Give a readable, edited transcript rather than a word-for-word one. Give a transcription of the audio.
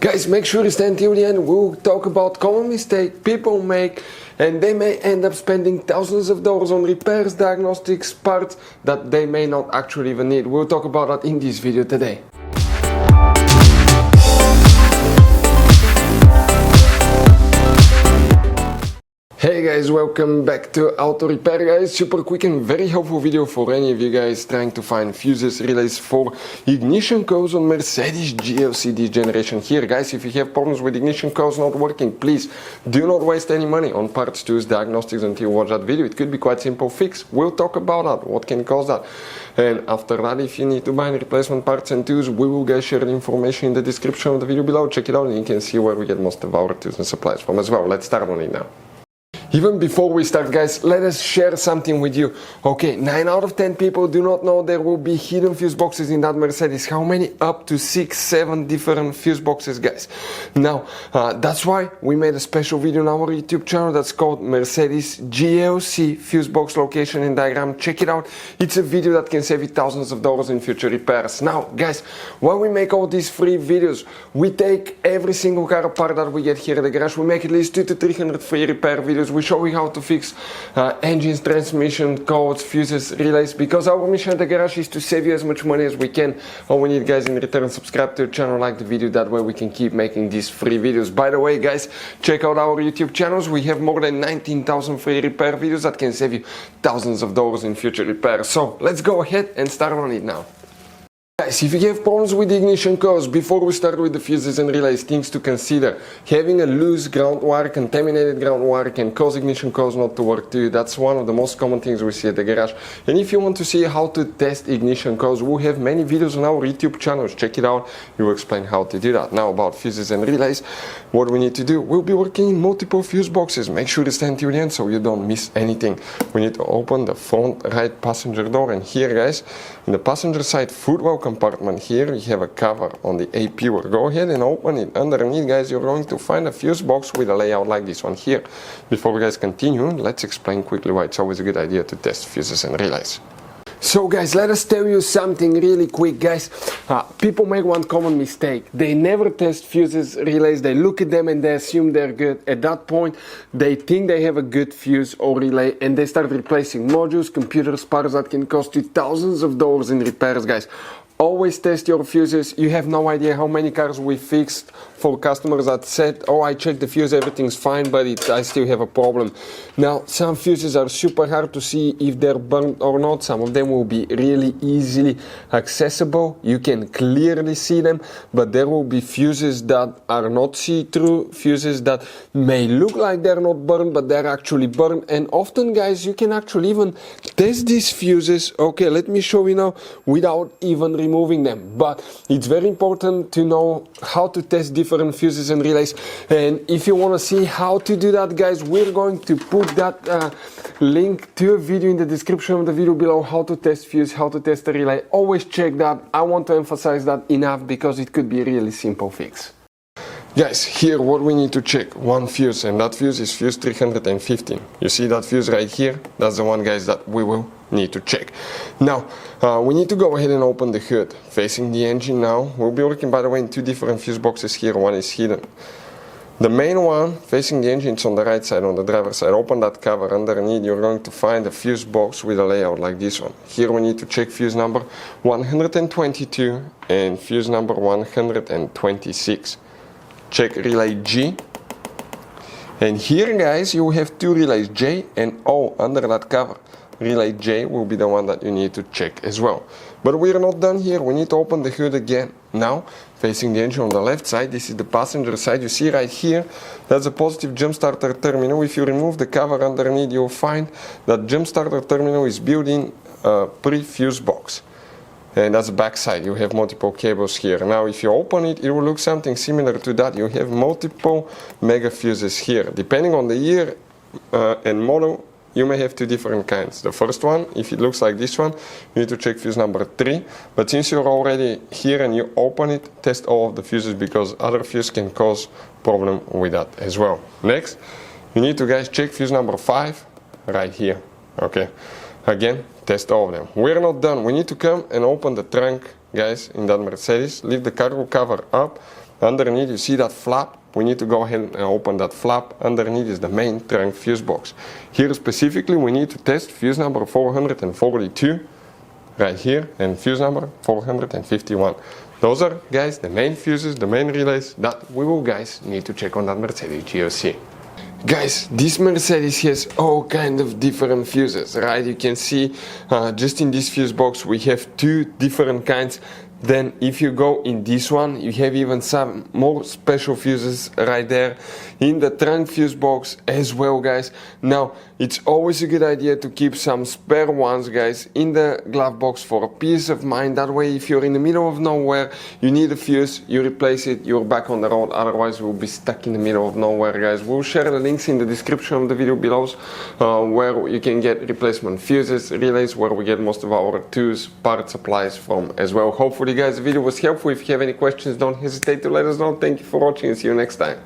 Guys, make sure you stay until the end. We'll talk about common mistakes people make, and they may end up spending thousands of dollars on repairs, diagnostics, parts that they may not actually even need. We'll talk about that in this video today. Hey guys, welcome back to Auto Repair guys. Super quick and very helpful video for any of you guys trying to find fuses, relays for ignition coils on Mercedes GLC this generation. Here guys, if you have problems with ignition coils not working, please do not waste any money on parts, tools, diagnostics until you watch that video. It could be quite simple fix. We'll talk about that, what can cause that. And after that, if you need to buy replacement parts and tools, we will guys share the information in the description of the video below. Check it out and you can see where we get most of our tools and supplies from as well. Let's start on it now. Even before we start guys, let us share something with you. Okay, 9 out of 10 people do not know there will be hidden fuse boxes in that Mercedes. How many? Up to 6-7 different fuse boxes guys. Now, that's why we made a special video on our YouTube channel that's called Mercedes GLC fuse box location and diagram. Check it out. It's a video that can save you thousands of dollars in future repairs. Now guys, when we make all these free videos, we take every single car apart that we get here at the garage. We make at least 200 to 300 free repair videos. We show you how to fix engines, transmission, coils, fuses, relays, because our mission at the garage is to save you as much money as we can. All we need guys in return, subscribe to the channel, like the video, that way we can keep making these free videos. By the way guys, check out our YouTube channels. We have more than 19,000 free repair videos that can save you thousands of dollars in future repairs. So let's go ahead and start on it now. Guys, if you have problems with the ignition coils, before we start with the fuses and relays, things to consider. Having a loose ground wire, contaminated ground wire can cause ignition coils not to work too. That's one of the most common things we see at the garage. And if you want to see how to test ignition coils, we'll have many videos on our YouTube channels. Check it out, we will explain how to do that. Now about fuses and relays, what we need to do, we'll be working in multiple fuse boxes. Make sure to stay until the end so you don't miss anything. We need to open the front right passenger door, and here guys, in the passenger side footwell compartment here, we have a cover on the AP. Go ahead and open it. Underneath guys, you're going to find a fuse box with a layout like this one here. Before we guys continue, let's explain quickly why it's always a good idea to test fuses and relays. So guys, let us tell you something really quick guys. People make one common mistake. They never test fuses, relays. They look at them and they assume they're good. At that point, they think they have a good fuse or relay and they start replacing modules, computers, parts that can cost you thousands of dollars in repairs guys. Always test your fuses. You have no idea how many cars we fixed for customers that said, oh, I checked the fuse, everything's fine, but I still have a problem. Now, some fuses are super hard to see if they're burnt or not. Some of them will be really easily accessible. You can clearly see them, but there will be fuses that are not see-through, fuses that may look like they're not burned, but they're actually burned. And often, guys, you can actually even test these fuses. Okay, let me show you now without even removing them. But it's very important to know how to test different fuses and relays, and if you want to see how to do that guys, we're going to put that link to a video in the description of the video below, how to test fuse, how to test a relay. Always check that. I want to emphasize that enough because it could be a really simple fix. Guys, here what we need to check, one fuse, and that fuse is fuse 315. You see that fuse right here? That's the one guys that we will need to check. Now, we need to go ahead and open the hood. Facing the engine now, we'll be working by the way in 2 different fuse boxes here, one is hidden. The main one, facing the engine, is on the right side, on the driver's side. Open that cover, underneath you're going to find a fuse box with a layout like this one. Here we need to check fuse number 122 and fuse number 126. Check relay G, and here guys you have 2 relays, J and O, under that cover. Relay J will be the one that you need to check as well. But we are not done here, we need to open the hood again. Now, facing the engine on the left side, this is the passenger side. You see right here, that's a positive jump starter terminal. If you remove the cover underneath, you'll find that jump starter terminal is built in a pre-fuse box. And that's the back side, you have multiple cables here. Now if you open it, it will look something similar to that. You have multiple mega fuses here. Depending on the year and model, you may have 2 different kinds. The first one, if it looks like this one, you need to check fuse number 3. But since you're already here and you open it, test all of the fuses because other fuse can cause problem with that as well. Next, you need to guys check fuse number 5 right here. Okay. Again, test all of them. We're not done. We need to come and open the trunk, guys, in that Mercedes. Leave the cargo cover up Underneath you see that flap. We need to go ahead and open that flap. Underneath is the main trunk fuse box. Here specifically we need to test fuse number 442 right here and fuse number 451. Those are, guys, the main fuses, the main relays that we will, guys, need to check on that Mercedes GLC. Guys, this Mercedes has all kind of different fuses, right? You can see just in this fuse box we have two different kinds. Then if you go in this one, you have even some more special fuses right there in the trunk fuse box as well, guys. Now, it's always a good idea to keep some spare ones, guys, in the glove box for a peace of mind. That way, if you're in the middle of nowhere, you need a fuse, you replace it, you're back on the road. Otherwise, we'll be stuck in the middle of nowhere, guys. We'll share the links in the description of the video below where you can get replacement fuses, relays, where we get most of our tools, part supplies from as well. Hopefully, guys, the video was helpful. If you have any questions, don't hesitate to let us know. Thank you for watching and see you next time.